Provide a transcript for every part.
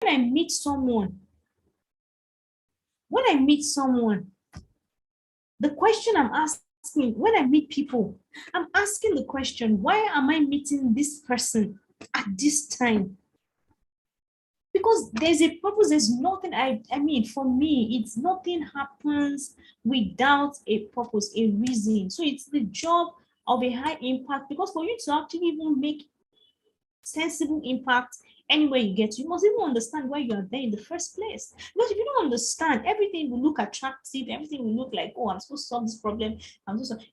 I meet someone, when I meet someone, the question I'm asking, when I meet people, I'm asking the question, why am I meeting this person at this time? Because there's a purpose. There's nothing, I mean, for me, it's nothing happens without a purpose, a reason. So it's the job of a high impact, because for you to actually even make sensible impact anywhere you get, you must even understand why you are there in the first place. Because if you don't understand, everything will look attractive, everything will look like, oh, I'm supposed to solve this problem.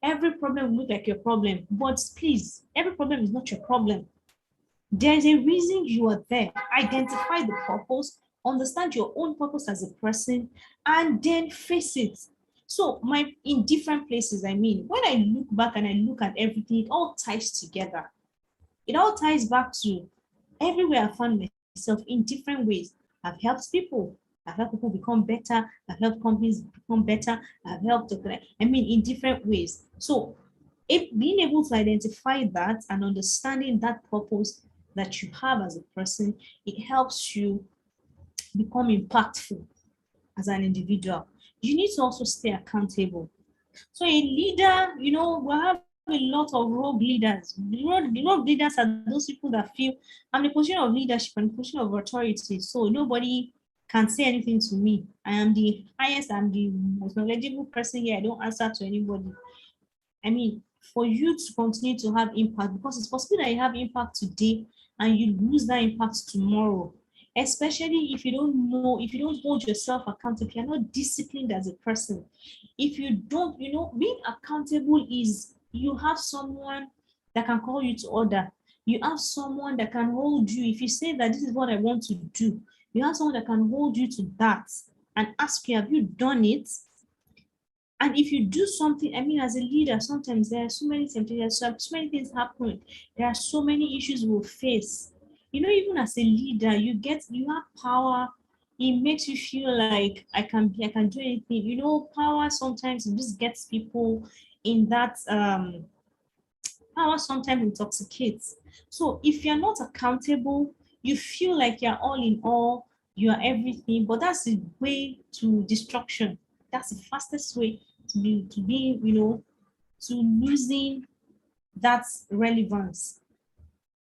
Every problem will look like your problem. But please, every problem is not your problem. There's a reason you are there. Identify the purpose, understand your own purpose as a person, and then face it. So my in different places, I mean, when I look back and I look at everything, it all ties together. It all ties back to everywhere I found myself in different ways. I've helped people. I've helped people become better. I've helped companies become better. I've helped, I mean, in different ways. So if being able to identify that and understanding that purpose that you have as a person, it helps you become impactful as an individual. You need to also stay accountable. So a leader, we have a lot of rogue leaders. The rogue leaders are those people that feel I'm in a position of leadership and position of authority, so nobody can say anything to me. I am the highest, I'm the most knowledgeable person here. I don't answer to anybody. I mean, for you to continue to have impact, because it's possible that you have impact today and you lose that impact tomorrow. Especially if you don't know, if you don't hold yourself accountable, if you're not disciplined as a person. If you don't, being accountable is you have someone that can call you to order. You have someone that can hold you. If you say that this is what I want to do, you have someone that can hold you to that and ask you, have you done it? And if you do something, I mean, as a leader, sometimes there are so many temptations, so many things happen. There are so many issues we'll face. Even as a leader, you have power. It makes you feel like I can do anything. Power sometimes just gets people in that power sometimes intoxicates. So if you're not accountable, you feel like you're all in all, you are everything, but that's the way to destruction. That's the fastest way to losing that relevance.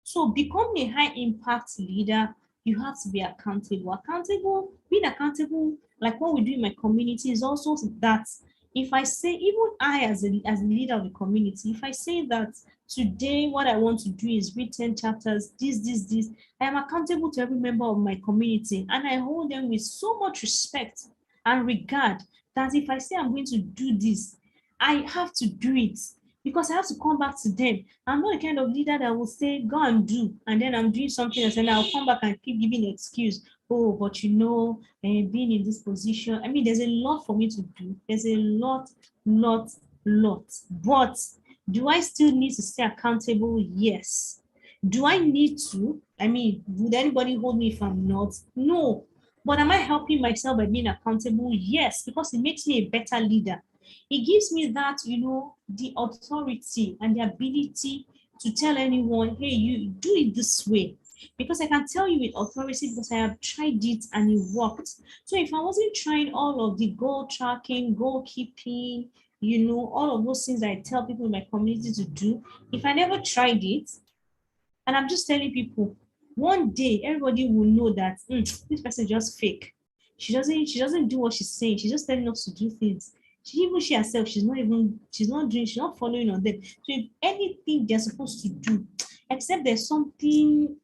So becoming a high impact leader, you have to be accountable. Being accountable, like what we do in my community, is also that if I say, even I as a leader of the community, if I say that today what I want to do is read 10 chapters, this, I am accountable to every member of my community, and I hold them with so much respect and regard that if I say I'm going to do this, I have to do it, because I have to come back to them. I'm not the kind of leader that will say, go and do, and then I'm doing something else, and I'll come back and keep giving an excuse. Oh, but being in this position, I mean, there's a lot for me to do. There's a lot. But do I still need to stay accountable? Yes. Do I need to? I mean, would anybody hold me if I'm not? No. But am I helping myself by being accountable? Yes, because it makes me a better leader. It gives me that, the authority and the ability to tell anyone, hey, you do it this way. Because I can tell you with authority because I have tried it and it worked. So if I wasn't trying all of the goal tracking, goal keeping, all of those things I tell people in my community to do, if I never tried it, and I'm just telling people, one day everybody will know that this person is just fake. She doesn't do what she's saying. She's just telling us to do things. She herself, she's not following on them. So if anything they're supposed to do, except there's something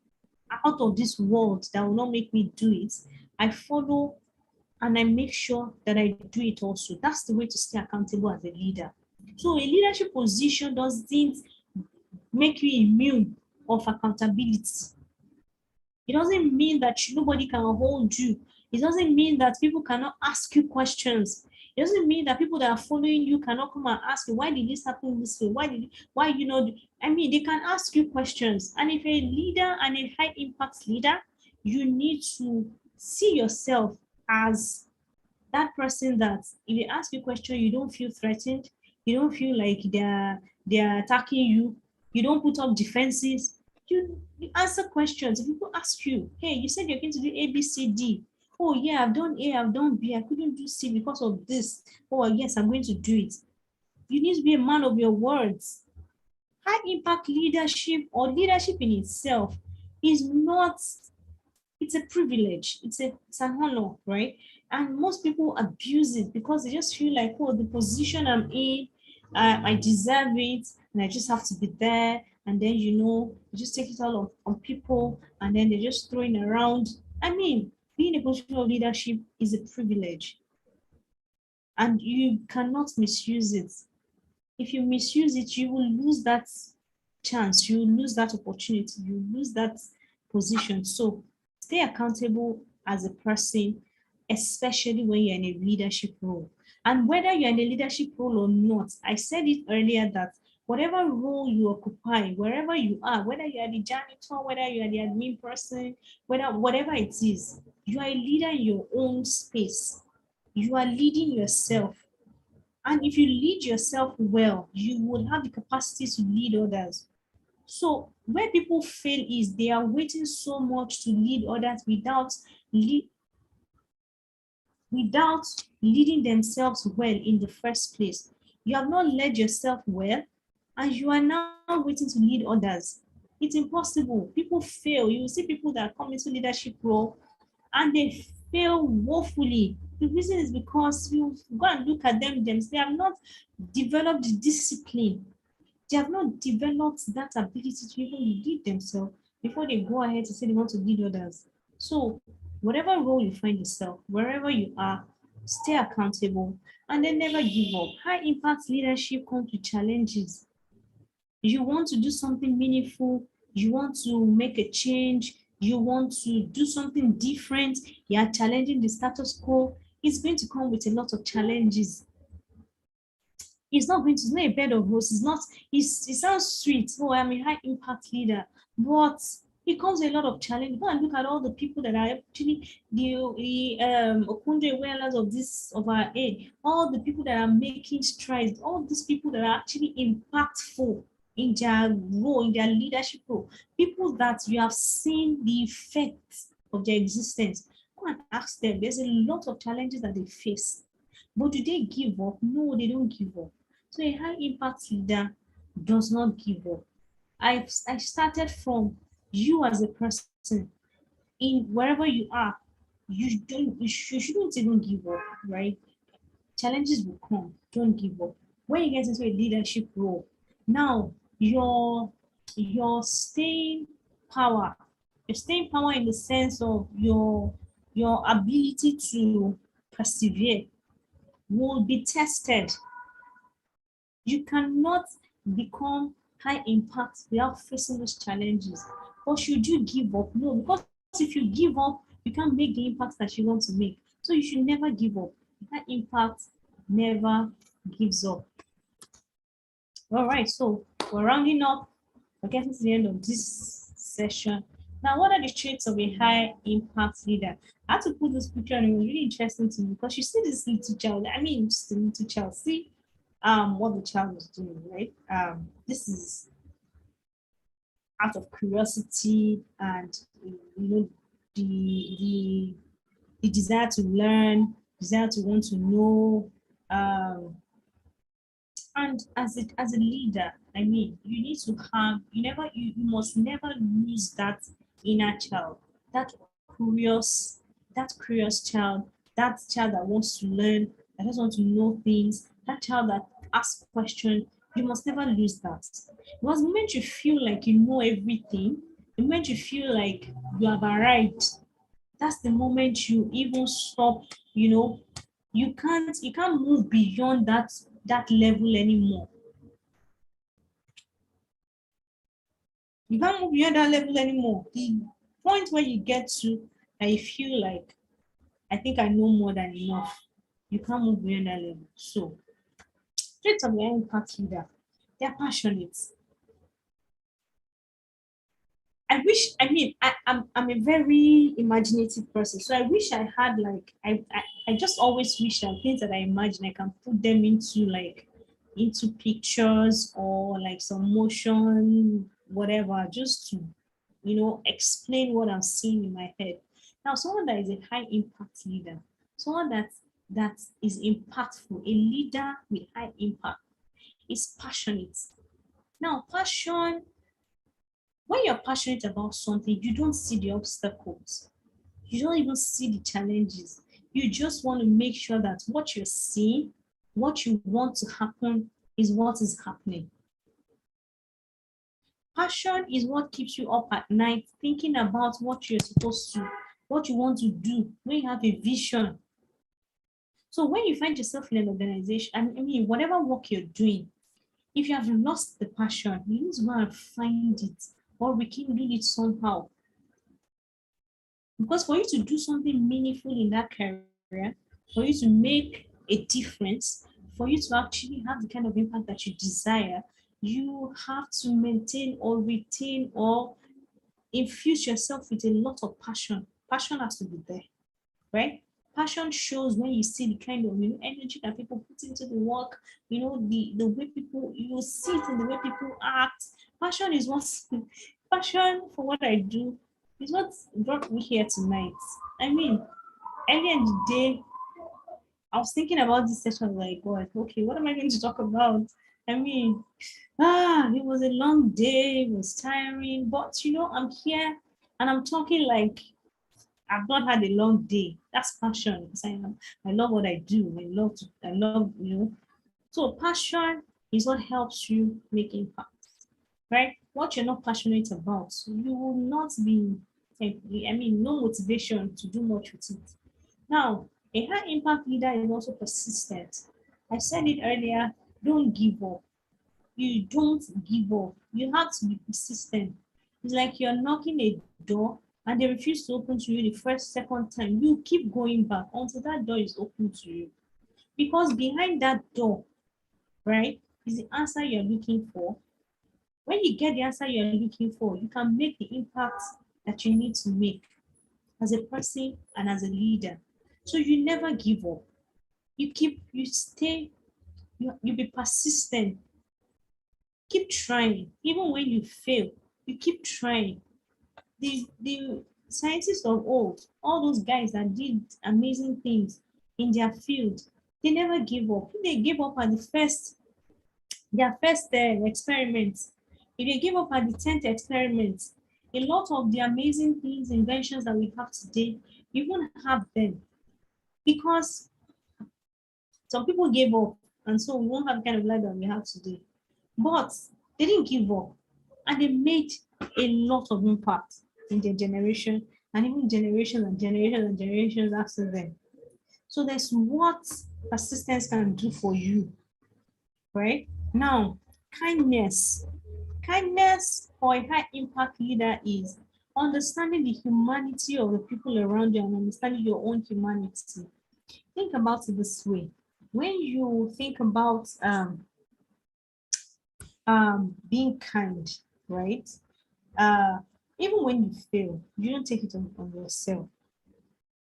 out of this world that will not make me do it, I follow and I make sure that I do it also. That's the way to stay accountable as a leader. So a leadership position doesn't make you immune of accountability. It doesn't mean that nobody can hold you. It doesn't mean that people cannot ask you questions. It doesn't mean that people that are following you cannot come and ask you, why did this happen this way? Why I mean, they can ask you questions. And if a leader and a high impact leader, you need to see yourself as that person that if they ask you a question, you don't feel threatened. You don't feel like they're attacking you. You don't put up defenses. You answer questions. If people ask you, hey, you said you're going to do A, B, C, D. Oh yeah, I've done A, I've done B. I couldn't do C because of this. Oh yes, I'm going to do it. You need to be a man of your words. High impact leadership or leadership in itself is not, it's a privilege. It's an honor, right? And most people abuse it because they just feel like, oh, the position I'm in, I deserve it, and I just have to be there. And then you just take it all on people, and then they're just throwing around. I mean, being a position of leadership is a privilege, and you cannot misuse it. If you misuse it, you will lose that chance, you will lose that opportunity, you will lose that position. So stay accountable as a person, especially when you're in a leadership role. And whether you're in a leadership role or not, I said it earlier that whatever role you occupy, wherever you are, whether you are the janitor, whether you are the admin person, whatever it is, you are a leader in your own space. You are leading yourself, and if you lead yourself well, you will have the capacity to lead others. So where people fail is they are waiting so much to lead others without leading themselves well in the first place. You have not led yourself well, and you are now waiting to lead others. It's impossible. People fail. You will see people that come into leadership role and they fail woefully. The reason is because you go and look at them, they have not developed the discipline. They have not developed that ability to even lead themselves before they go ahead to say they want to lead others. So, whatever role you find yourself, wherever you are, stay accountable and then never give up. High impact leadership comes with challenges. You want to do something meaningful, you want to make a change, you want to do something different, you are challenging the status quo, it's going to come with a lot of challenges. It's not a bed of roses. It's not, it sounds sweet. Oh, I'm a high impact leader. But it comes with a lot of challenge. Go and look at all the people that are actually the Okunde Whalers of this of our age, all the people that are making strides, all these people that are actually impactful in their role, in their leadership role, people that you have seen the effects of their existence. Go and ask them. There's a lot of challenges that they face. But do they give up? No, they don't give up. So a high impact leader does not give up. I started from you as a person in wherever you are. You shouldn't even give up, right? Challenges will come. Don't give up. When you get into a leadership role, now your staying power, your staying power in the sense of your ability to persevere will be tested. You cannot become high impact without facing those challenges. Or should you give up? No, because if you give up, you can't make the impact that you want to make. So you should never give up. High impact never gives up. All right, so we're rounding up. We're getting to the end of this session. Now, what are the traits of a high impact leader? I had to put this picture and it was really interesting to me because you see this little child. I mean, just a little child. See what the child was doing, right? This is out of curiosity and the the the desire to learn, desire to want to know, and as a leader, I mean, you need to have you must never lose that inner child, that curious, that curious child, that child that wants to learn, that just wants to know things, that child that asks questions. You must never lose that. Because the moment you feel like you know everything, the moment you feel like you have arrived, that's the moment you even stop, you can't move beyond that level anymore. You can't move beyond that level anymore. The point where you get to and you feel like I think I know more than enough, you can't move beyond that level. So traits of the impact leader, they're passionate. I'm a very imaginative person. So I wish I had like I just always wish that things that I imagine I can put them into pictures or like some motion, whatever, just to explain what I'm seeing in my head. Now, someone that is a high impact leader, someone that is impactful, a leader with high impact, is passionate. Now, passion, when you're passionate about something, you don't see the obstacles. You don't even see the challenges. You just want to make sure that what you're seeing, what you want to happen, is what is happening. Passion is what keeps you up at night thinking about what you're supposed to, what you want to do, when you have a vision. So when you find yourself in an organization, I mean, whatever work you're doing, if you have lost the passion, you need to go and find it or rekindle it somehow. Because for you to do something meaningful in that career, for you to make a difference, for you to actually have the kind of impact that you desire, you have to maintain or retain or infuse yourself with a lot of passion. Passion has to be there, right? Passion shows when you see the kind of energy that people put into the work, the way people, you see it in the way people act. Passion is what passion for what I do is what brought me here tonight. I mean, earlier in the day, I was thinking about this session, like, God, okay, what am I going to talk about? I mean, it was a long day, it was tiring, but I'm here and I'm talking like I've not had a long day. That's passion. I love what I do. I love, So passion is what helps you make impact, right? What you're not passionate about, you will not be, no motivation to do much with it. Now, a high impact leader is also persistent. I said it earlier, don't give up. You don't give up. You have to be persistent. It's like you're knocking a door and they refuse to open to you the first, second time. You keep going back until that door is open to you. Because behind that door, right, is the answer you're looking for. When you get the answer you're looking for, you can make the impact that you need to make as a person and as a leader. So you never give up. You stay, you be persistent. Keep trying. Even when you fail, you keep trying. The scientists of old, all those guys that did amazing things in their field, they never gave up. If they gave up at their first experiment, if they gave up at the 10th experiment, a lot of the amazing things, inventions that we have today, you won't have them because some people gave up, and so we won't have the kind of life that we have today. But they didn't give up, and they made a lot of impact in their generation, and even generations and generations and generations after them. So that's what persistence can do for you, right? Now, kindness. Kindness for a high impact leader is understanding the humanity of the people around you and understanding your own humanity. Think about it this way. When you think about being kind, right? Even when you fail, you don't take it on yourself,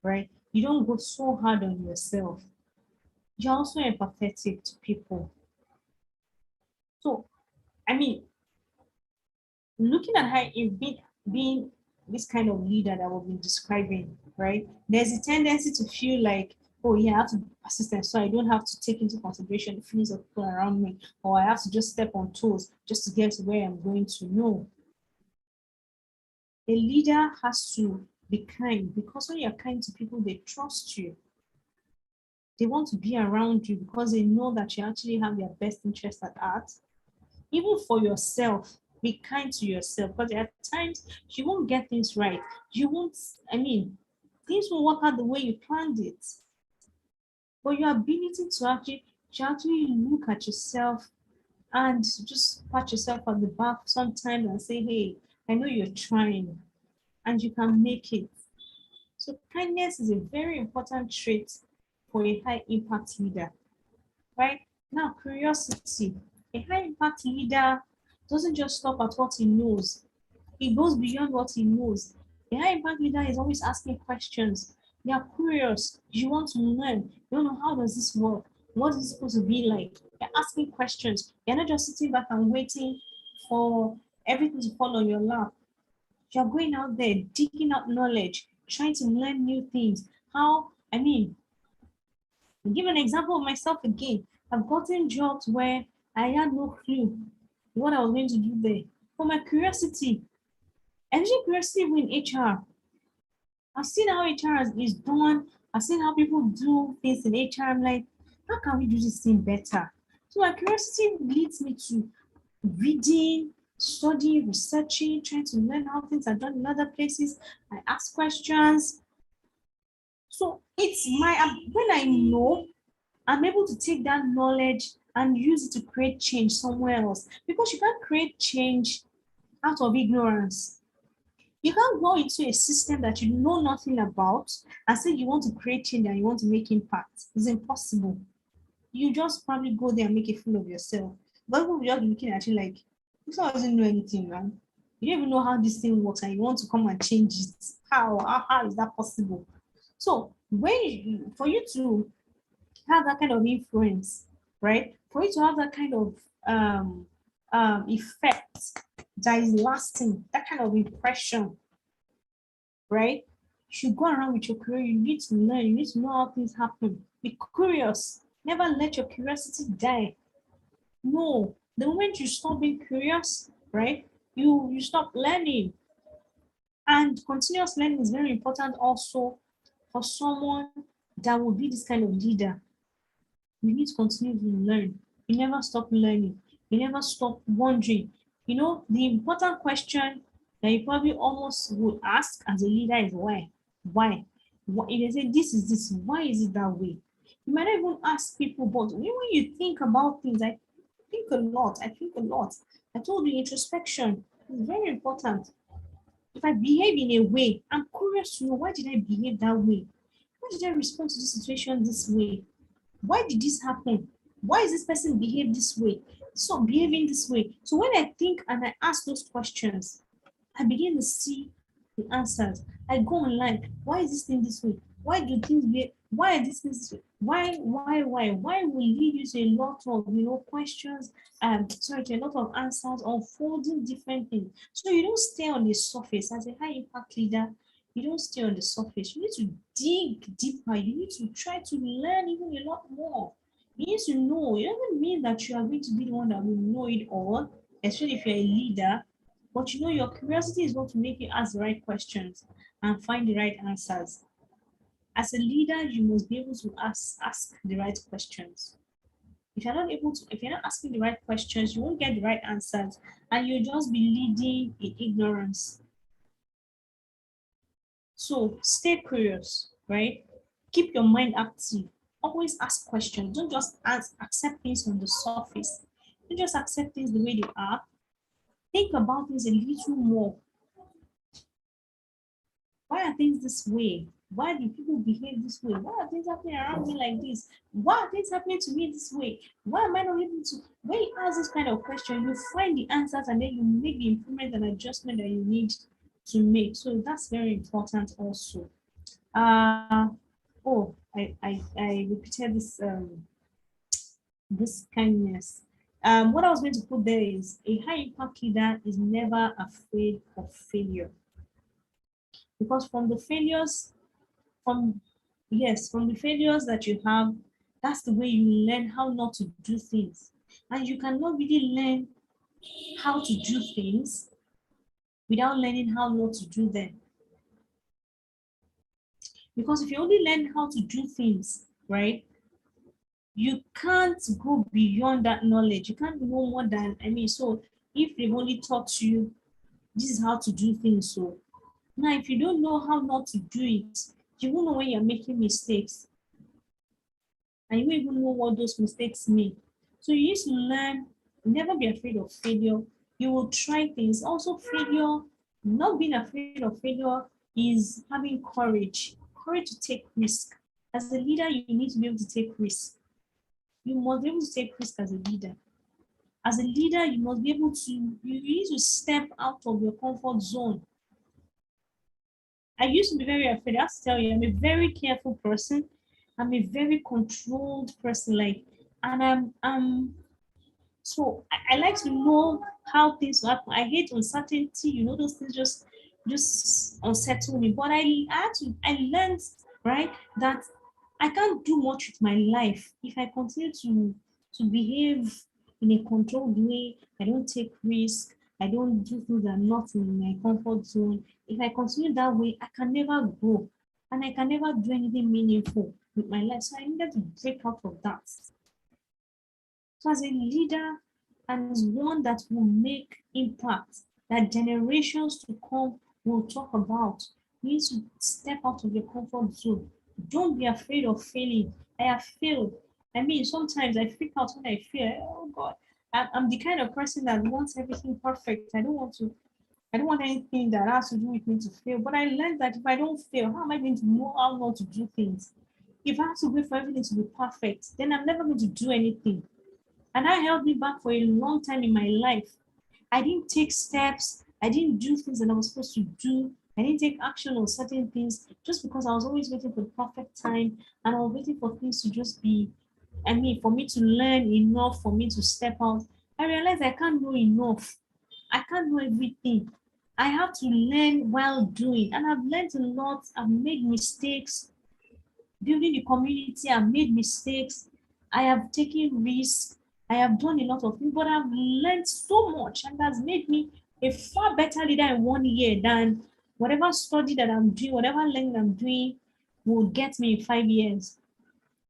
right? You don't go so hard on yourself. You're also empathetic to people. So, I mean, looking at how being this kind of leader that we've been describing, right? There's a tendency to feel like, oh yeah, I have to be persistent, so I don't have to take into consideration the feelings of people around me, or I have to just step on toes just to get to where I'm going to. No. A leader has to be kind because when you're kind to people, they trust you. They want to be around you because they know that you actually have their best interest at heart. Even for yourself, be kind to yourself because at times you won't get things right. You won't, things won't work out the way you planned it. But your ability to actually look at yourself and just pat yourself on the back sometimes and say, hey, I know you're trying and you can make it. So kindness is a very important trait for a high impact leader, right? Now, curiosity. A high impact leader doesn't just stop at what he knows. He goes beyond what he knows. A high impact leader is always asking questions. They are curious. You want to learn. You don't know, how does this work? What is it supposed to be like? You're asking questions. You're not just sitting back and waiting for everything to fall on your lap. You're going out there, digging up knowledge, trying to learn new things. I'll give an example of myself again. I've gotten jobs where I had no clue what I was going to do there. For my curiosity, especially curiosity in HR, I've seen how HR is done. I've seen how people do things in HR. I'm like, how can we do this thing better? So my curiosity leads me to reading, studying, researching, trying to learn how things are done in other places. I ask questions. So it's when I know, I'm able to take that knowledge and use it to create change somewhere else. Because you can't create change out of ignorance. You can't go into a system that you know nothing about and say you want to create change and you want to make impact. It's impossible. You just probably go there and make a fool of yourself. But people will just be looking at you like, this one doesn't know anything, man. You don't even know how this thing works and you want to come and change it. How is that possible? So for you to have that kind of influence, right? For you to have that kind of effect that is lasting, that kind of impression, right? You should go around with your career. You need to learn. You need to know how things happen. Be curious. Never let your curiosity die. No, the moment you stop being curious, right? You stop learning. And continuous learning is very important also for someone that will be this kind of leader. You need to continue to learn. You never stop learning. You never stop wondering. You know, the important question that you probably almost would ask as a leader is why? Why? If they say this is this, why is it that way? You might not even ask people, but when you think about things, I think a lot. I think a lot. I told you introspection is very important. If I behave in a way, I'm curious to know why did I behave that way? Why did I respond to the situation this way? Why did this happen? Why is this person behave this way? So behaving this way. So when I think and I ask those questions, I begin to see the answers. I go online. Why is this thing this way? Why do things be? Why are these things this way? Why will lead you to a lot of questions to a lot of answers unfolding different things. So you don't stay on the surface as a high impact leader. You don't stay on the surface. You need to dig deeper. You need to try to learn even a lot more. You need to know. It doesn't mean that you are going to be the one that will know it all, especially if you're a leader. But your curiosity is what will make you ask the right questions and find the right answers. As a leader, you must be able to ask the right questions. If you're not asking the right questions, you won't get the right answers and you'll just be leading in ignorance. So stay curious, right? Keep your mind active. Always ask questions. Don't just accept things on the surface. Don't just accept things the way they are. Think about things a little more. Why are things this way? Why do people behave this way? Why are things happening around me like this? Why are things happening to me this way? Why am I not able to? When you ask this kind of question, you find the answers and then you make the improvement and adjustment that you need to make. So that's very important also. I repeated this kindness. What I was going to put there is a high impact leader is never afraid of failure. Because from the failures that you have, that's the way you learn how not to do things. And you cannot really learn how to do things without learning how not to do them. Because if you only learn how to do things, right, you can't go beyond that knowledge. You can't know more than, so if they've only taught you this is how to do things, so now if you don't know how not to do it, you won't know when you're making mistakes. And you won't even know what those mistakes mean. So you need to learn, never be afraid of failure. You will try things. Also, failure, not being afraid of failure is having courage to take risk. As a leader, you need to be able to take risk. You must be able to take risk as a leader. As a leader, you must be able to, you need to step out of your comfort zone. I used to be very afraid. I have to tell you, I'm a very careful person. I'm a very controlled person, and so I like to know how things happen. I hate uncertainty, those things just just unsettle me. But I learned, right, that I can't do much with my life if I continue to behave in a controlled way. I don't take risks. I don't do things that are not in my comfort zone. If I continue that way, I can never grow and I can never do anything meaningful with my life. So I needed to break out of that. So as a leader and as one that will make impact that generations to come will talk about, you need to step out of your comfort zone. Don't be afraid of failing. I have failed. I mean, sometimes I freak out when I fail. Oh God, I'm the kind of person that wants everything perfect. I don't want anything that has to do with me to fail. But I learned that if I don't fail, how am I going to know how not to do things? If I have to wait for everything to be perfect, then I'm never going to do anything. And that held me back for a long time in my life. I didn't take steps. I didn't do things that I was supposed to do. I didn't take action on certain things just because I was always waiting for the perfect time and I was waiting for things to just be, I mean, for me to learn enough for me to step out. I realized I can't know enough. I can't know everything. I have to learn while doing. And I've learned a lot. I've made mistakes. Building the community, I've made mistakes. I have taken risks. I have done a lot of things, but I've learned so much and that's made me a far better leader in 1 year than whatever study that I'm doing, whatever learning I'm doing will get me in 5 years.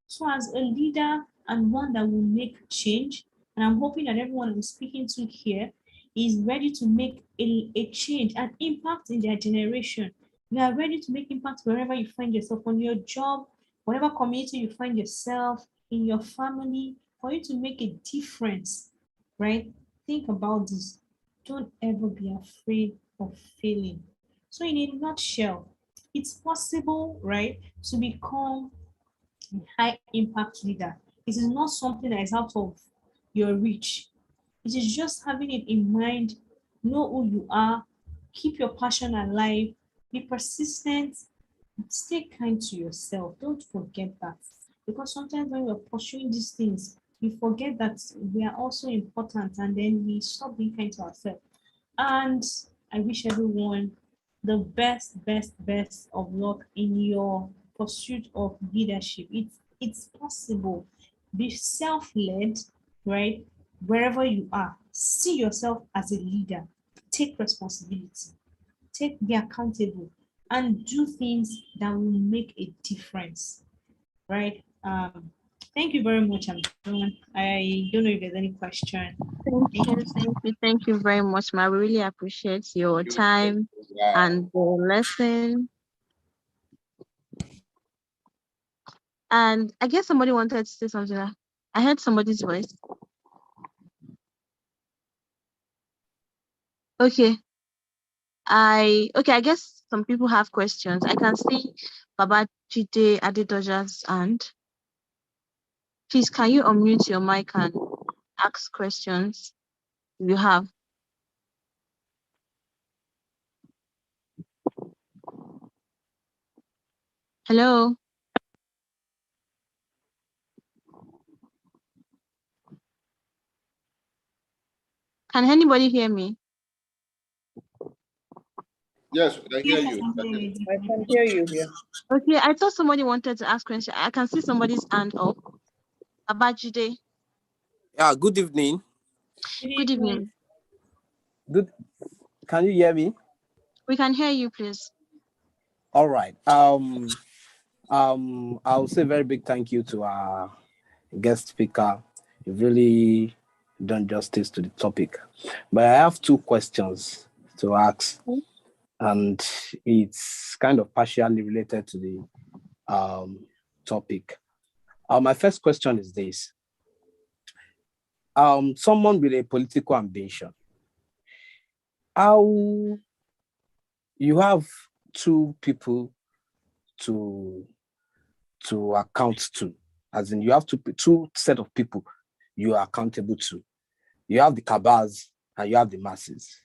So as a leader and one that will make change, and I'm hoping that everyone I'm speaking to here is ready to make a change, an impact in their generation. You are ready to make impact wherever you find yourself, on your job, whatever community you find yourself, in your family, for you to make a difference, right? Think about this. Don't ever be afraid of failing. So in a nutshell, it's possible, right, to become high impact leader. It is not something that is out of your reach. It is just having it in mind, know who you are, keep your passion alive, be persistent, stay kind to yourself. Don't forget that. Because sometimes when we're pursuing these things, we forget that we are also important and then we stop being kind to ourselves. And I wish everyone the best of luck in your pursuit of leadership. It's possible. Be self-led, right? Wherever you are, see yourself as a leader. Take responsibility. Be accountable and do things that will make a difference, right? Thank you very much. I'm done. I don't know if there's any question. Thank you very much, ma. We really appreciate your time and the lesson. And I guess somebody wanted to say something. I heard somebody's voice. Okay. I guess some people have questions. I can see Baba Chide Adedoja's hand. Please, can you unmute your mic and ask questions if you have? Hello? Can anybody hear me? Yes, I hear you. I can hear you here. Okay, I thought somebody wanted to ask questions. I can see somebody's hand up. Abajide. Yeah, good evening. Good evening. Good. Can you hear me? We can hear you, please. All right. I'll say very big thank you to our guest speaker. You've really done justice to the topic. But I have two questions to ask, and it's kind of partially related to the topic. My first question is this. Someone with a political ambition, how you have two people to account to, as in you have two set of people you are accountable to. You have the cabals and you have the masses.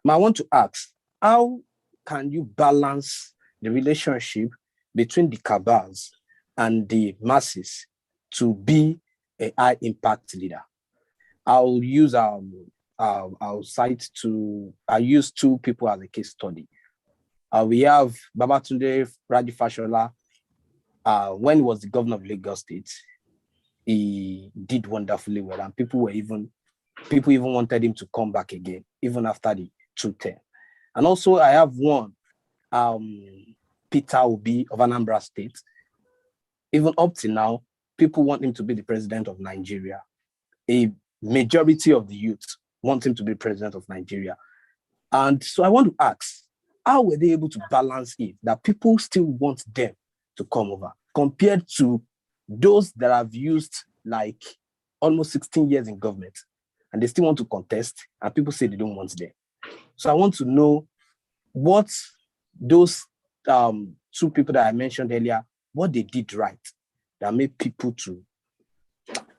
Now, I want to ask, how can you balance the relationship between the cabals and the masses to be a high impact leader? I'll use I use two people as a case study. We have Babatunde Raji Fashola. When he was the governor of Lagos State, he did wonderfully well, and people even wanted him to come back again, even after the 2 term. And also, I have one, Peter Obi of Anambra State. Even up to now, people want him to be the president of Nigeria. A majority of the youth want him to be president of Nigeria. And so I want to ask, how were they able to balance it that people still want them to come over compared to those that have used like almost 16 years in government and they still want to contest and people say they don't want them? So I want to know what those 2 people that I mentioned earlier, what they did right that made people to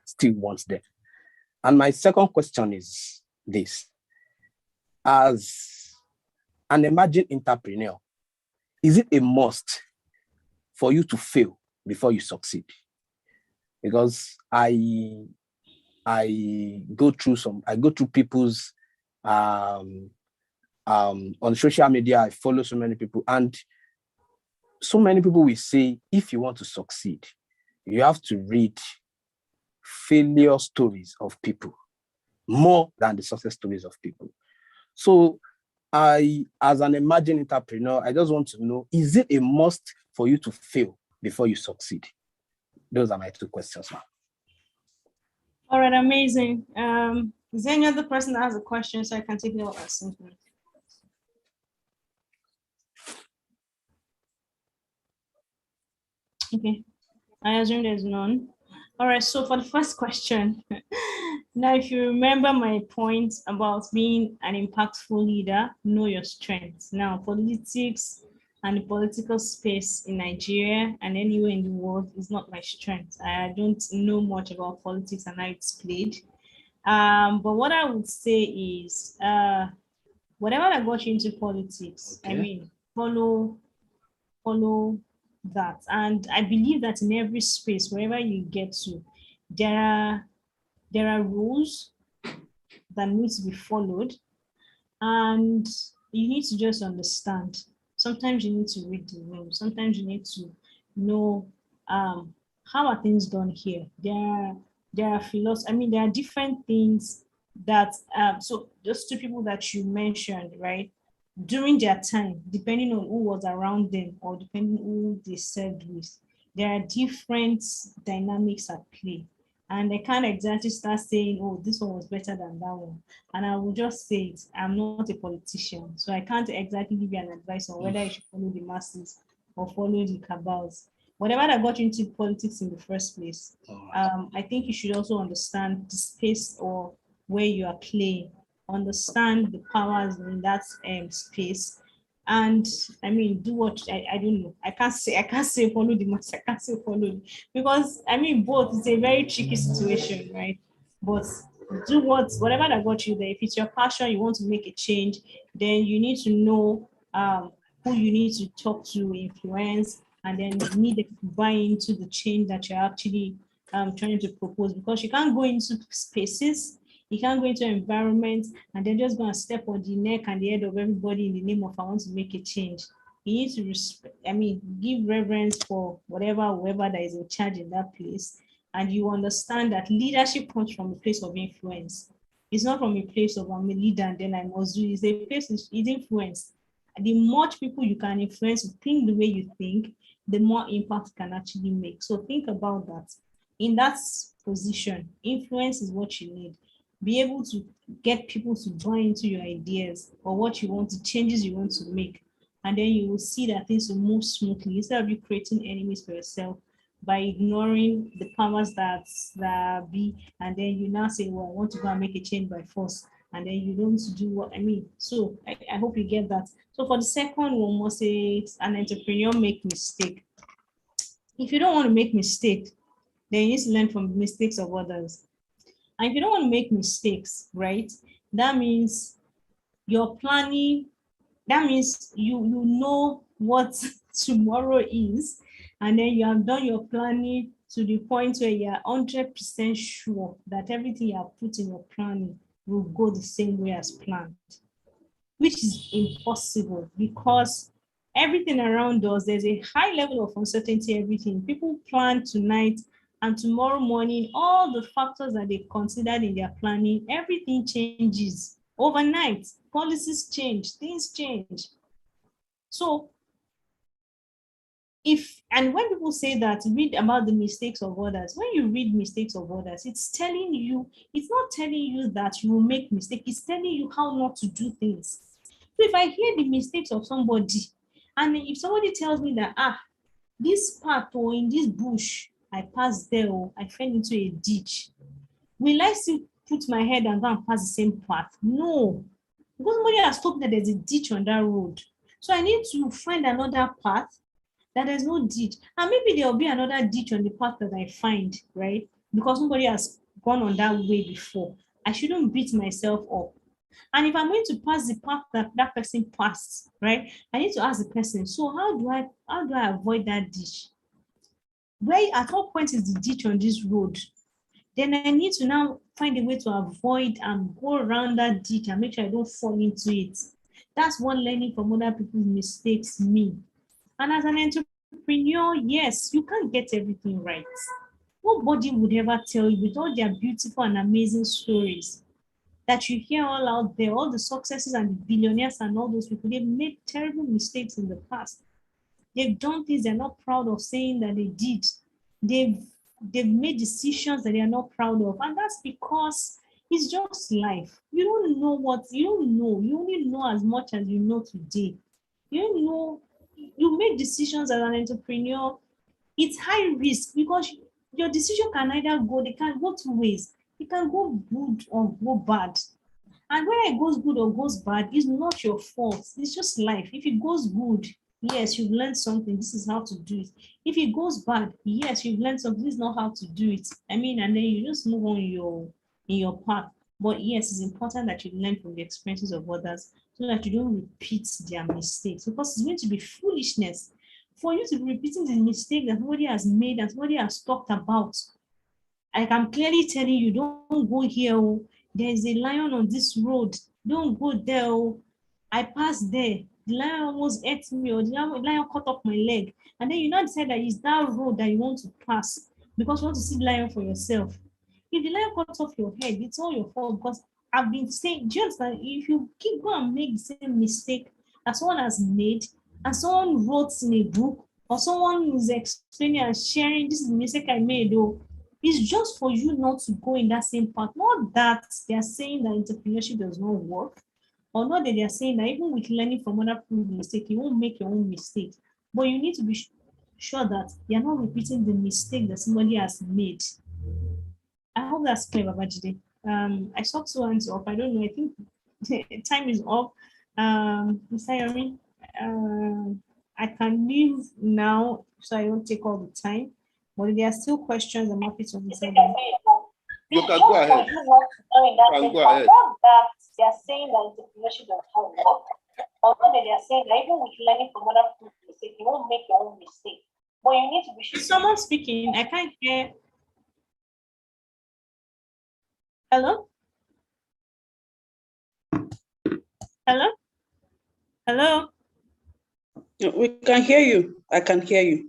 still want them. And my second question is this: as an emerging entrepreneur, is it a must for you to fail before you succeed? Because I go through people's on social media. I follow so many people, and so many people will say, if you want to succeed, you have to read failure stories of people more than the success stories of people. So as an emerging entrepreneur, I just want to know, is it a must for you to fail before you succeed? Those are my 2 questions now. All right, amazing. Is there any other person that has a question so I can take it over simply? Okay, I assume there's none. All right, so for the first question, now if you remember my point about being an impactful leader, know your strengths. Now, politics and the political space in Nigeria and anywhere in the world is not my strength. I don't know much about politics and how it's played. But what I would say is, whatever that got you into politics, Okay. I mean, follow that. And I believe that in every space, wherever you get to, there are rules that need to be followed, and you need to just understand. Sometimes you need to read the room. Sometimes you need to know how are things done here. There are philosophy. I mean, there are different things that so those 2 people that you mentioned, right? During their time, depending on who was around them or depending who they served with, there are different dynamics at play. And I can't exactly start saying, oh, this one was better than that one. And I will just say it, I'm not a politician, so I can't exactly give you an advice on whether you should follow the masses or follow the cabals. Whatever that got you into politics in the first place, I think you should also understand the space or where you are playing, understand the powers in that space, and I mean, do what I don't know. I can't say follow the mass. I can't say follow, because I mean both. It's a very tricky situation, right? But do whatever that got you there. If it's your passion, you want to make a change, then you need to know who you need to talk to, influence, and then you need to buy into the change that you're actually trying to propose, because you can't go into spaces, you can't go into an environment and then just go and step on the neck and the head of everybody in the name of I want to make a change. You need to respect, I mean, give reverence for whoever that is in charge in that place. And you understand that leadership comes from a place of influence. It's not from a place of I'm a leader and then I must do. It's a place is influence. The much people you can influence to think the way you think, the more impact you can actually make. So think about that. In that position, influence is what you need. Be able to get people to buy into your ideas or what you want, the changes you want to make. And then you will see that things will move smoothly instead of you creating enemies for yourself by ignoring the powers that be. And then you now say, well, I want to go and make a change by force. And then you don't do what I mean. So I hope you get that. So for the second one, must say an entrepreneur make mistake. If you don't want to make mistake, then you need to learn from the mistakes of others. And if you don't want to make mistakes, right, that means you're planning, that means you know what tomorrow is, and then you have done your planning to the point where you're 100% sure that everything you have put in your planning will go the same way as planned, which is impossible because everything around us, there's a high level of uncertainty, everything. People plan tonight and tomorrow morning, all the factors that they considered in their planning, everything changes overnight. Policies change, things change. So and when people say that, read about the mistakes of others, when you read mistakes of others, it's telling you, it's not telling you that you will make mistakes, it's telling you how not to do things. So if I hear the mistakes of somebody, and if somebody tells me that, this path or in this bush, I passed there or I fell into a ditch, will I still put my head and go and pass the same path? No, because somebody has told me that there's a ditch on that road. So I need to find another path that there's no ditch. And maybe there'll be another ditch on the path that I find, right? Because somebody has gone on that way before. I shouldn't beat myself up. And if I'm going to pass the path that that person passed, right? I need to ask the person, so how do I avoid that ditch? Where at what point is the ditch on this road? Then I need to now find a way to avoid and go around that ditch and make sure I don't fall into it. That's what learning from other people's mistakes mean. And as an entrepreneur, yes, you can't get everything right. Nobody would ever tell you, with all their beautiful and amazing stories that you hear all out there, all the successes and the billionaires and all those people, they've made terrible mistakes in the past. They've done things they're not proud of saying that they did. They've made decisions that they are not proud of. And that's because it's just life. You don't know what, you don't know. You only know as much as you know today. You don't know, you make decisions as an entrepreneur. It's high risk because your decision can either go, they can go two ways. It can go good or go bad. And whether it goes good or goes bad is not your fault. It's just life. If it goes good, yes, you've learned something. This is how to do it. If it goes bad, yes, you've learned something. This is not how to do it. I mean, and then you just move on in your path. But yes, it's important that you learn from the experiences of others so that you don't repeat their mistakes, because it's going to be foolishness for you to be repeating the mistake that somebody has made and somebody has talked about. Like I'm clearly telling you, don't go here. Oh, there's a lion on this road. Don't go there. Oh, I passed there. The lion almost ate me, or the lion cut off my leg. And then you now decide that it's that road that you want to pass because you want to see the lion for yourself. If the lion cuts off your head, it's all your fault, because I've been saying, do you understand? If you keep going and make the same mistake that someone has made and someone wrote in a book, or someone is explaining and sharing, this is the mistake I made, oh, it's just for you not to go in that same path. Not that they're saying that entrepreneurship does not work, or not that they're saying that even with learning from other people's mistake, you won't make your own mistake. But you need to be sure that you're not repeating the mistake that somebody has made. I hope that's clear, Babajide. I saw two hands up. I don't know. I think time is up. Mr. Yomi, I can leave now so I don't take all the time. But if there are still questions, I'm happy to answer them. You can go ahead. You can go ahead. They are saying that entrepreneurship does not work. Although they are saying that even with learning from other people's mistakes, you won't make your own mistake. But you need to be sure. Is someone speaking? I can't hear. Hello? Hello? Hello? We can hear you. I can hear you.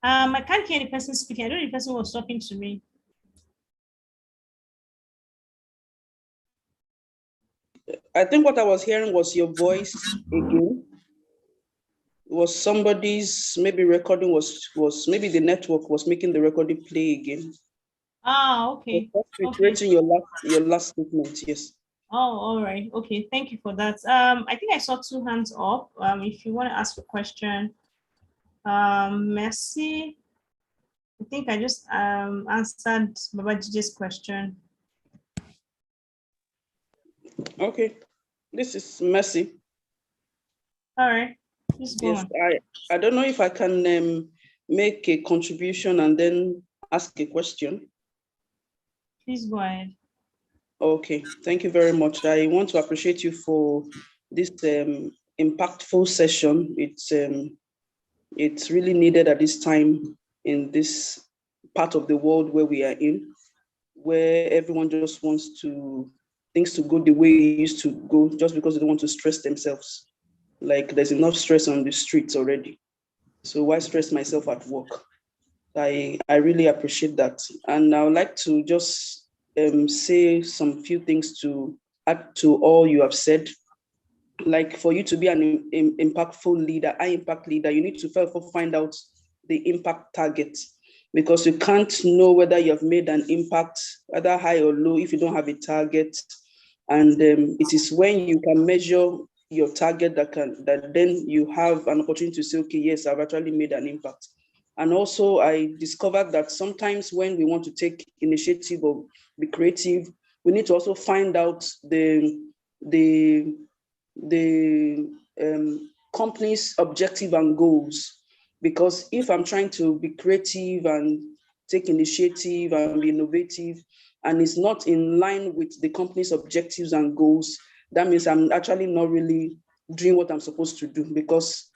I can't hear the person speaking. I don't know if the person was talking to me. I think what I was hearing was your voice again. Was somebody's maybe recording was maybe the network was making the recording play again. Okay. Reiterating your last statement, yes. Oh, all right. Okay, thank you for that. I think I saw two hands up. If you want to ask a question, Mercy. I think I just answered Babaji's question. Okay, this is Mercy. All right, please go on. I don't know if I can make a contribution and then ask a question. Please go ahead. Okay, thank you very much. I want to appreciate you for this impactful session. It's really needed at this time in this part of the world where we are in, where everyone just wants things to go the way it used to go, just because they don't want to stress themselves. Like there's enough stress on the streets already. So why stress myself at work? I really appreciate that. And I would like to just say some few things to add to all you have said. Like for you to be an impactful leader, high impact leader, you need to first find out the impact target, because you can't know whether you have made an impact, whether high or low, if you don't have a target. And it is when you can measure your target that then you have an opportunity to say, okay, yes, I've actually made an impact. And also I discovered that sometimes when we want to take initiative or be creative, we need to also find out the company's objective and goals. Because if I'm trying to be creative and take initiative and be innovative, and it's not in line with the company's objectives and goals, that means I'm actually not really doing what I'm supposed to do, because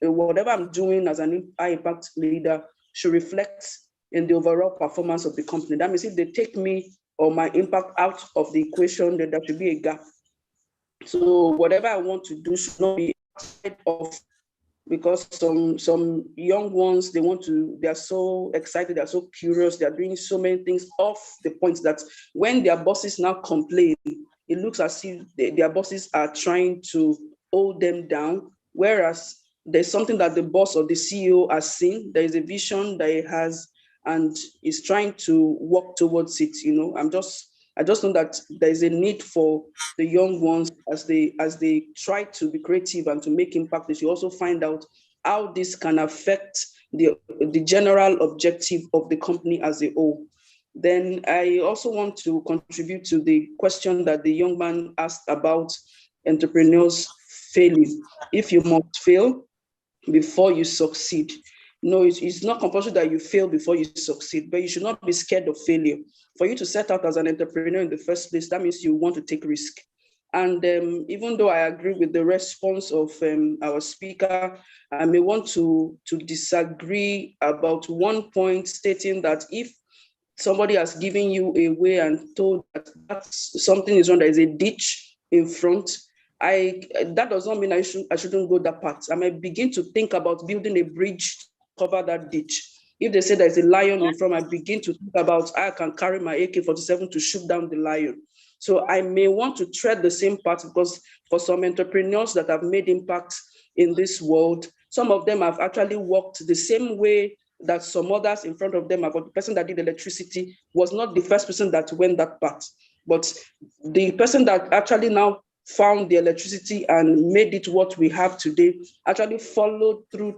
whatever I'm doing as an high impact leader should reflect in the overall performance of the company. That means if they take me or my impact out of the equation, then there should be a gap. So whatever I want to do should not be outside of, because some young ones, they are so excited, they're so curious, they're doing so many things off the point that when their bosses now complain, it looks as if their bosses are trying to hold them down, whereas there's something that the boss or the CEO has seen, there is a vision that he has, and is trying to work towards it. I just know that there is a need for the young ones, as they try to be creative and to make impact, they should also find out how this can affect the general objective of the company as a whole. Then I also want to contribute to the question that the young man asked about entrepreneurs failing. If you must fail before you succeed. No, it's not compulsory that you fail before you succeed, but you should not be scared of failure. For you to set out as an entrepreneur in the first place, that means you want to take risk. And even though I agree with the response of our speaker, I may want to disagree about one point, stating that if somebody has given you a way and told that something is wrong, there is a ditch in front, that does not mean I shouldn't go that path. I might begin to think about building a bridge to cover that ditch. If they say there's a lion in front, I begin to think about how I can carry my AK-47 to shoot down the lion. So I may want to tread the same path, because for some entrepreneurs that have made impact in this world, some of them have actually walked the same way that some others in front of them have. But the person that did electricity was not the first person that went that path, but the person that actually now found the electricity and made it what we have today actually followed through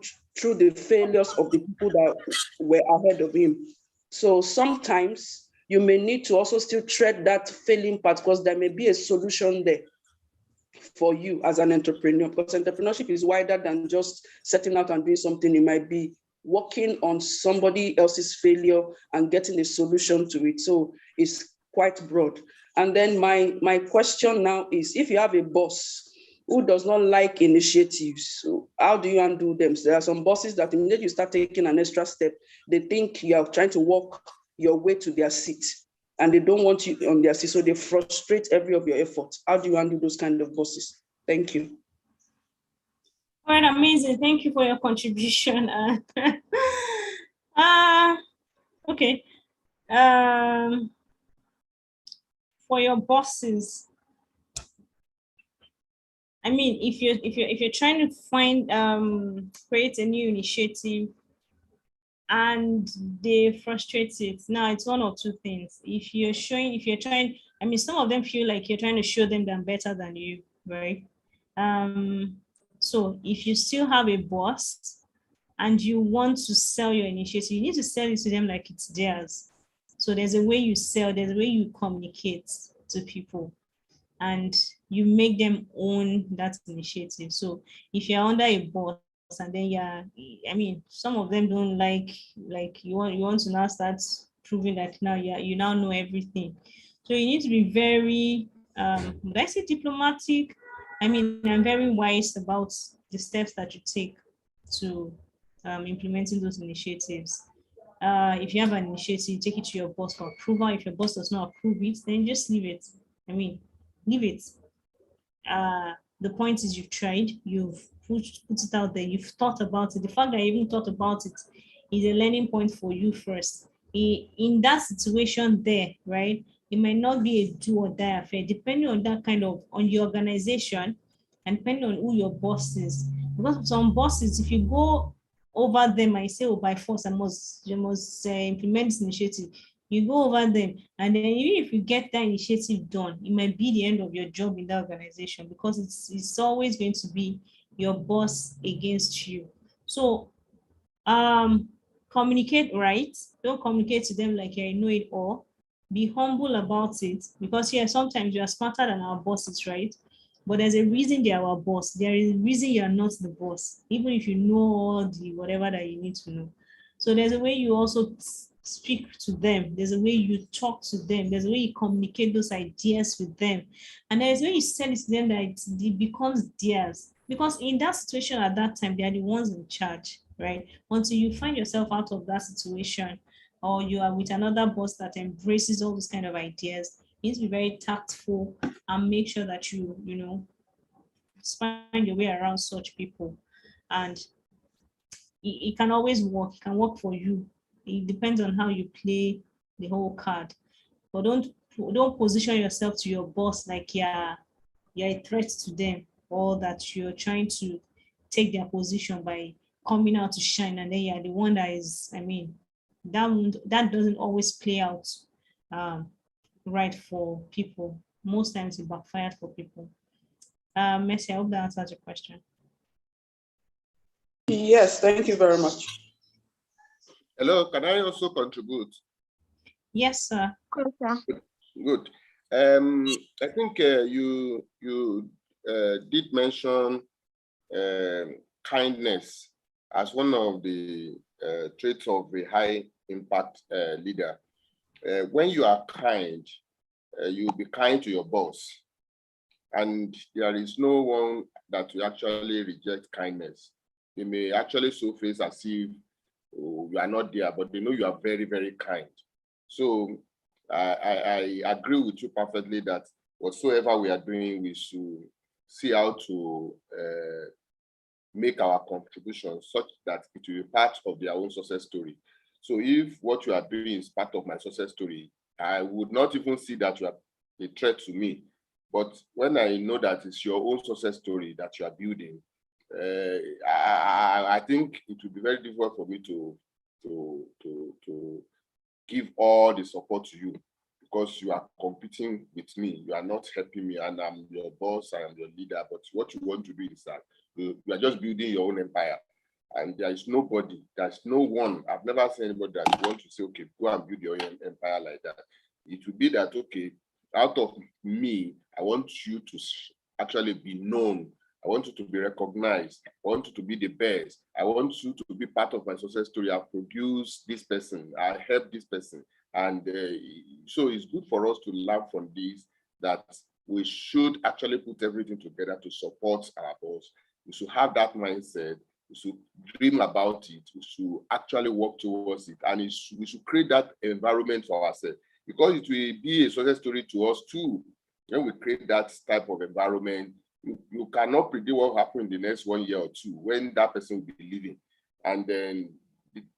the failures of the people that were ahead of him. So sometimes you may need to also still tread that failing path, because there may be a solution there for you as an entrepreneur, because entrepreneurship is wider than just setting out and doing something. It might be working on somebody else's failure and getting a solution to it. So it's quite broad. And then my question now is, if you have a boss who does not like initiatives, so how do you undo them? So there are some bosses that immediately you start taking an extra step, they think you are trying to walk your way to their seat, and they don't want you on their seat, so they frustrate every of your efforts. How do you handle those kind of bosses? Thank you. All right, amazing. Thank you for your contribution. Okay. For your bosses, I mean, if you're trying to find create a new initiative and they frustrate it, now it's one or two things. If you're trying, I mean, some of them feel like you're trying to show them they're better than you, right? So if you still have a boss and you want to sell your initiative, you need to sell it to them like it's theirs. So there's a way you sell, there's a way you communicate to people, and you make them own that initiative. So if you're under a boss and then I mean, some of them don't like you want to now start proving that now you now know everything. So you need to be very, would I say diplomatic? I mean, I'm very wise about the steps that you take to implementing those initiatives. If you have an initiative, take it to your boss for approval. If your boss does not approve it, then just leave it. I mean, leave it. the point is you've tried, you've put it out there, you've thought about it. The fact that you even thought about it is a learning point for you first. In that situation there, right, it might not be a do or die affair, depending on that kind of, on your organization and depending on who your boss is. Because some bosses, if you go over them and say, oh, by force, you must implement this initiative, you go over them, and then even if you get that initiative done, it might be the end of your job in that organization, because it's always going to be your boss against you. So communicate right. Don't communicate to them like you know it all. Be humble about it, because yeah, sometimes you are smarter than our bosses, right? But there's a reason they are our boss. There is a reason you are not the boss, even if you know all the whatever that you need to know. So there's a way you also speak to them. There's a way you talk to them. There's a way you communicate those ideas with them. And there's a way you send it to them that it becomes theirs. Because in that situation at that time, they are the ones in charge, right? Until you find yourself out of that situation, or you are with another boss that embraces all those kind of ideas, you need to be very tactful and make sure that you find your way around such people. And it can always work. It can work for you. It depends on how you play the whole card. But don't position yourself to your boss like you're a threat to them, or that you're trying to take their position by coming out to shine, and then you're the one that is, I mean, that doesn't always play out right for people. Most times it backfires for people. Messi, I hope that answers your question. Yes, thank you very much. Hello, can I also contribute? Yes, sir. Good. I think you did mention kindness as one of the traits of a high impact leader. When you are kind, you'll be kind to your boss. And there is no one that will actually reject kindness. They may actually show face as if you are not there, but they know you are very, very kind. So I agree with you perfectly that whatsoever we are doing, we should see how to make our contribution such that it will be part of their own success story. So if what you are doing is part of my success story, I would not even see that you are a threat to me. But when I know that it's your own success story that you are building, I think it will be very difficult for me to give all the support to you, because you are competing with me. You are not helping me, and I'm your boss, I am your leader. But what you want to do is that you are just building your own empire. And there is nobody, there's no one, I've never seen anybody that want to say, okay, go and build your own empire like that. It would be that, okay, out of me, I want you to actually be known. I want you to be recognized. I want you to be the best. I want you to be part of my success story. I've produced this person. I helped this person. And so it's good for us to learn from this, that we should actually put everything together to support our boss. We should have that mindset. We should dream about it. We should actually work towards it. And we should create that environment for ourselves, because it will be a success story to us too. When we create that type of environment, you cannot predict what will happen in the next 1 year or two when that person will be leaving. And then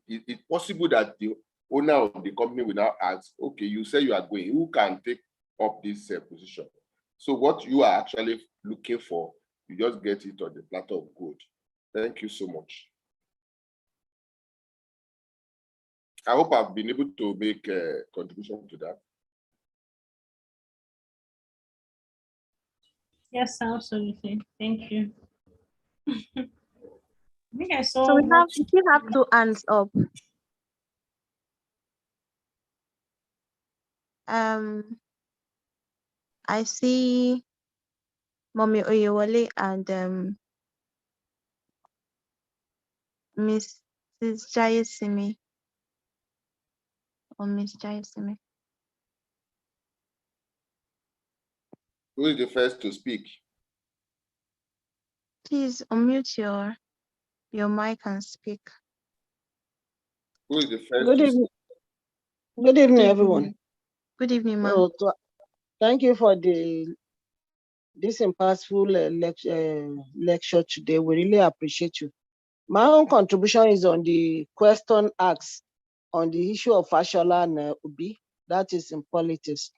it's possible that the owner of the company will now ask, okay, you say you are going, who can take up this position? So what you are actually looking for, you just get it on the platter of gold. Thank you so much. I hope I've been able to make a contribution to that. Yes, absolutely. Thank you. I think I saw. So we still have 2 hands up. I see Mommy Oyewole and Mrs. Jayesimi or Miss Jayesimi. Who is the first to speak? Please unmute your mic and speak. Who is the first Good to evening. speak? Good evening, everyone. Good evening, ma'am. So, thank you for the this impactful lecture today. We really appreciate you. My own contribution is on the question asked on the issue of Fashola and Ubi, that is in politics.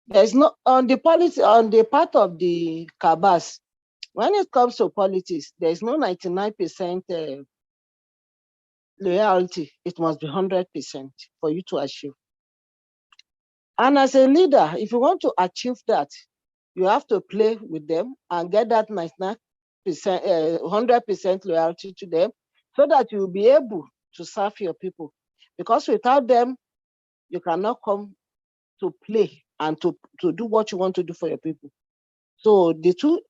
There's no on the part of the cabas. When it comes to politics, there's no 99% loyalty. It must be 100% for you to achieve. And as a leader, if you want to achieve that, you have to play with them and get that 99%, 100% loyalty to them, so that you'll be able to serve your people. Because without them, you cannot come to play and to do what you want to do for your people. So the two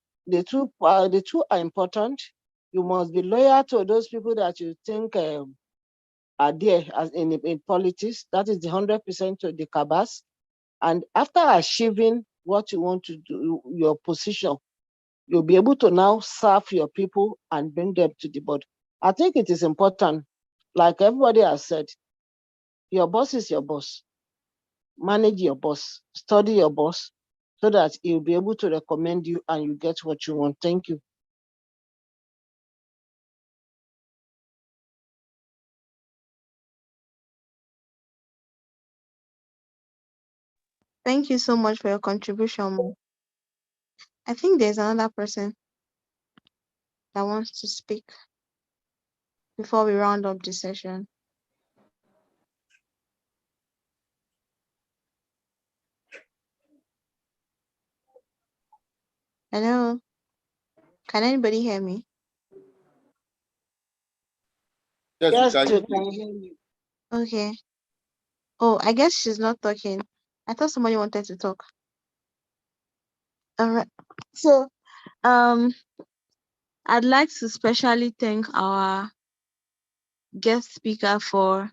are important. You must be loyal to those people that you think are there as in politics. That is the 100% to the cabas. And after achieving what you want to do, your position, you'll be able to now serve your people and bring them to the board. I think it is important, like everybody has said, your boss is your boss. Manage your boss, study your boss, so that he'll be able to recommend you and you get what you want. Thank you. Thank you so much for your contribution, Mo. I think there's another person that wants to speak before we round up the session. Hello, can anybody hear me? Yes, Yes, we you can. can hear me. Okay. Oh, I guess she's not talking. I thought somebody wanted to talk. All right. So, I'd like to specially thank our guest speaker for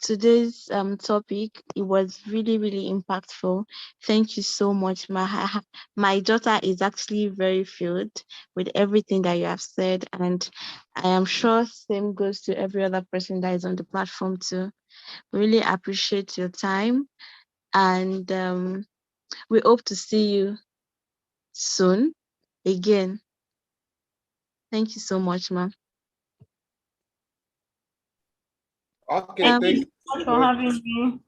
today's topic. It was really, really impactful. Thank you so much. My daughter is actually very filled with everything that you have said, and I am sure same goes to every other person that is on the platform too. Really appreciate your time, and we hope to see you soon again. Thank you so much, ma'am. Okay, Thank thank you you so much so for much. having me.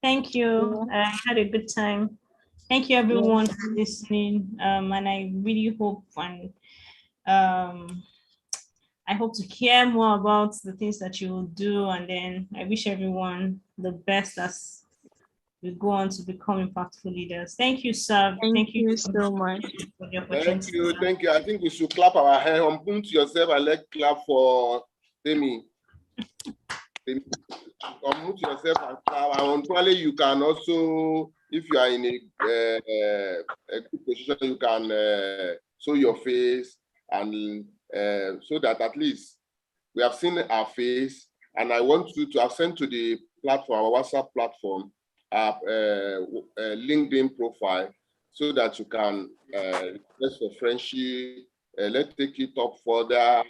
Thank you. Yeah. I had a good time. Thank you everyone for listening. And I really hope and I hope to hear more about the things that you will do. And then I wish everyone the best as we go on to become impactful leaders. Thank you, sir. Thank Thank you you so much. for the Thank opportunity. you, thank you. I think we should clap our hands. Unmute yourself and let's clap for Temi. Unmute yourself and clap. And probably you can also, if you are in a good position, you can show your face and so that at least we have seen our face. And I want you to have sent to the platform, our WhatsApp platform, our LinkedIn profile, so that you can request for friendship, let's take it up further,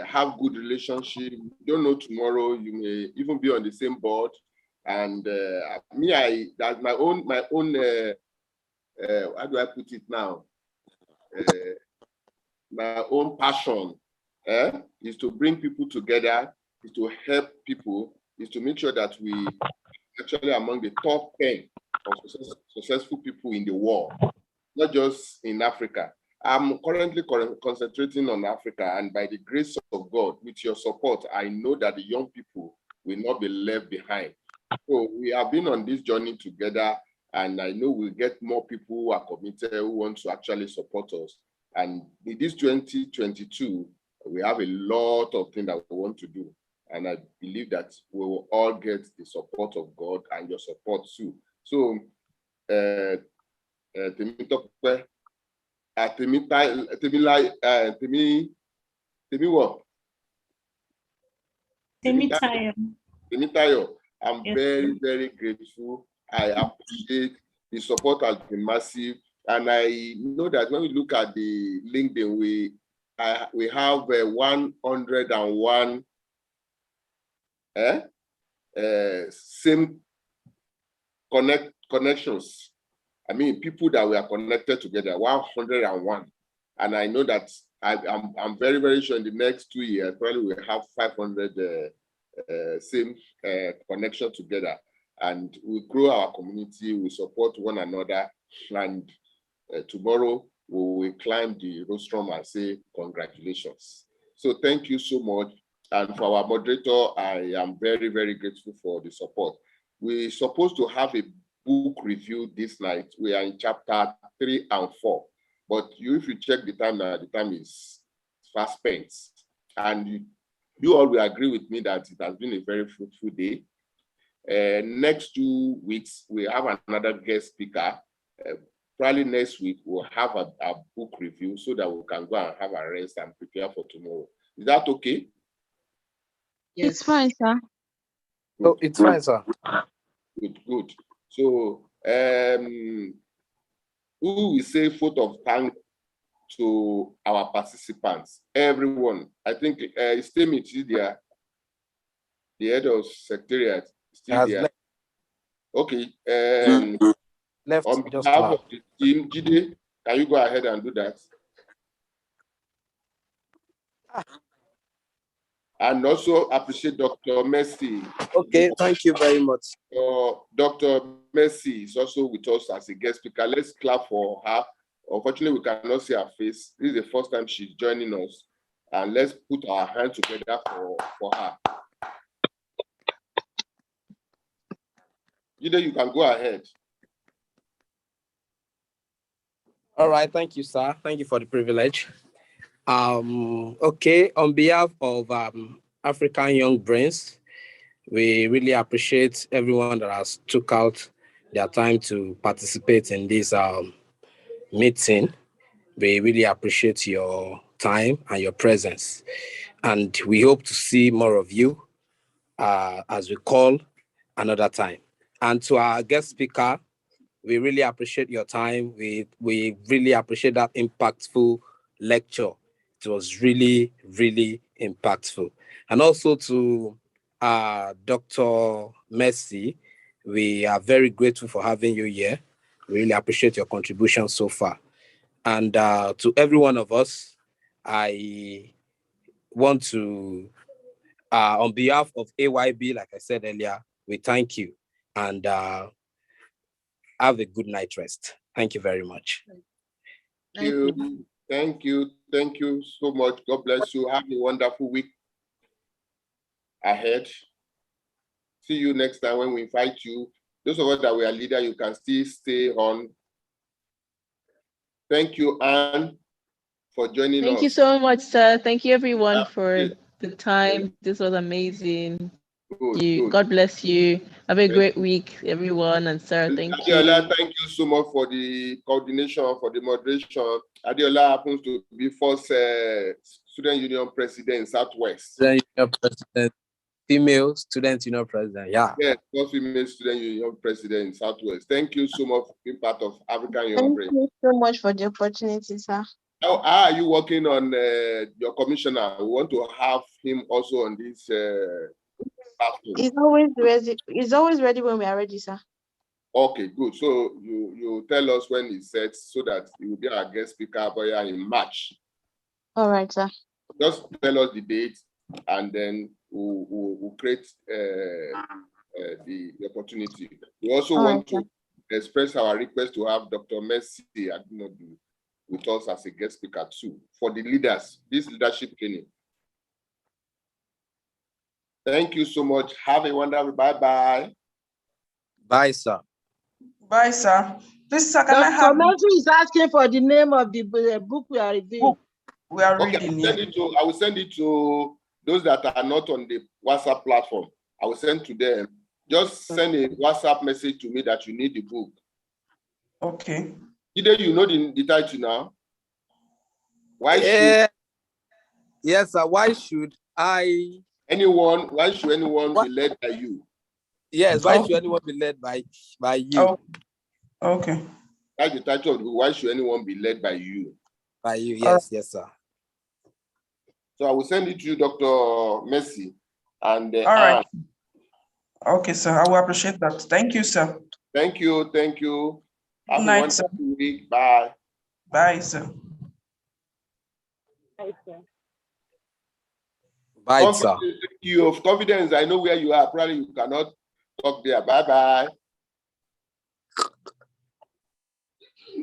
have good relationship. You don't know tomorrow, you may even be on the same board. And that's my own, how do I put it now? My own passion is to bring people together, is to help people, is to make sure that we actually among the top 10 of successful people in the world, not just in Africa. I'm currently concentrating on Africa, and by the grace of God, with your support, I know that the young people will not be left behind. So we have been on this journey together, and I know we'll get more people who are committed, who want to actually support us. And in this 2022, we have a lot of things that we want to do. And I believe that we will all get the support of God and your support too. So, Temitayo, I'm Yes. very, very grateful. I appreciate the support has been massive. And I know that when we look at the LinkedIn, we have 101 same connections. I mean, people that were connected together, 101. And I know that I'm very, very sure in the next 2 years, probably we'll have 500 same connection together. And we grow our community, we support one another, and tomorrow we will climb the rostrum and say congratulations. So thank you so much. And for our moderator, I am very, very grateful for the support. We're supposed to have a book review this night. We are in chapter 3 and 4. But if you check the time now, the time is fast spent. And you all will agree with me that it has been a very fruitful day. Next 2 weeks, we have another guest speaker. Probably next week, we'll have a book review so that we can go and have a rest and prepare for tomorrow. Is that okay? Yes. It's fine, sir. Oh, it's fine, sir. Good, good. So, who will say vote of thanks to our participants? Everyone. I think Stemi is there. The head of secretariat is still there. Left. Okay. Left On just behalf now. of the team, Jide, can you go ahead and do that? And also appreciate Dr. Mercy. Okay, thank you very much. Dr. Mercy is also with us as a guest speaker. Let's clap for her. Unfortunately, we cannot see her face. This is the first time she's joining us. And let's put our hands together for her. Jide, you can go ahead. All right, thank you, sir. Thank you for the privilege. Okay, on behalf of African Young Brains, we really appreciate everyone that has took out their time to participate in this meeting. We really appreciate your time and your presence. And we hope to see more of you as we call another time. And to our guest speaker, we really appreciate your time. We really appreciate that impactful lecture. It was really, really impactful. And also to Dr. Mercy, we are very grateful for having you here. We really appreciate your contribution so far. And to every one of us, I want to, on behalf of AYB, like I said earlier, we thank you. And have a good night rest. Thank you very much. Thank you. Thank you. Thank you so much. God bless you. Have a wonderful week ahead. See you next time when we invite you. Those of us that we are leader, you can still stay on. Thank you, Anne, for joining us. Thank you so much, sir. Thank you, everyone, for the time. This was amazing. Good. God bless you. Have a great week, everyone. And sir, thank Adiola, you. thank you so much for the coordination, for the moderation. Adiola happens to be first student union president in Southwest. Student union president, female student union president, yeah. Yes, first female student union president in Southwest. Thank you so much for being part of African Young Brain. Thank you so much for the opportunity, sir. How are you working on your commissioner? We want to have him also on this platform. He's always ready when we are ready, sir. Okay, good. So you tell us when it's set so that he will be our guest speaker in March. All right, sir. Just tell us the date, and then we'll create the opportunity. We also want to express our request to have Dr. Mercy Adinodu with us as a guest speaker too, for the leaders, this leadership training. Thank you so much. Have a wonderful bye-bye. Bye, sir. Bye, sir. Please, sir, can I have... Mercy is asking for the name of the book we are reading. We are Okay, reading. I will send it to those that are not on the WhatsApp platform. I will send to them. Just send a WhatsApp message to me that you need the book. Okay. Either you know the title now. Why yes, sir. Why should anyone be led by you? Yes, why should anyone be led by you? Oh. Okay. That's the title of the book. Why should anyone be led by you? By you, yes, yes, sir. So I will send it to you, Dr. Mercy. And all right. Okay, sir. I will appreciate that. Thank you, sir. Thank you. Thank you. Have a night, sir. wonderful week. Bye. Bye, sir. Bye, sir. Confidence, thank you. Of confidence, I know where you are. Probably you cannot talk there. Bye-bye.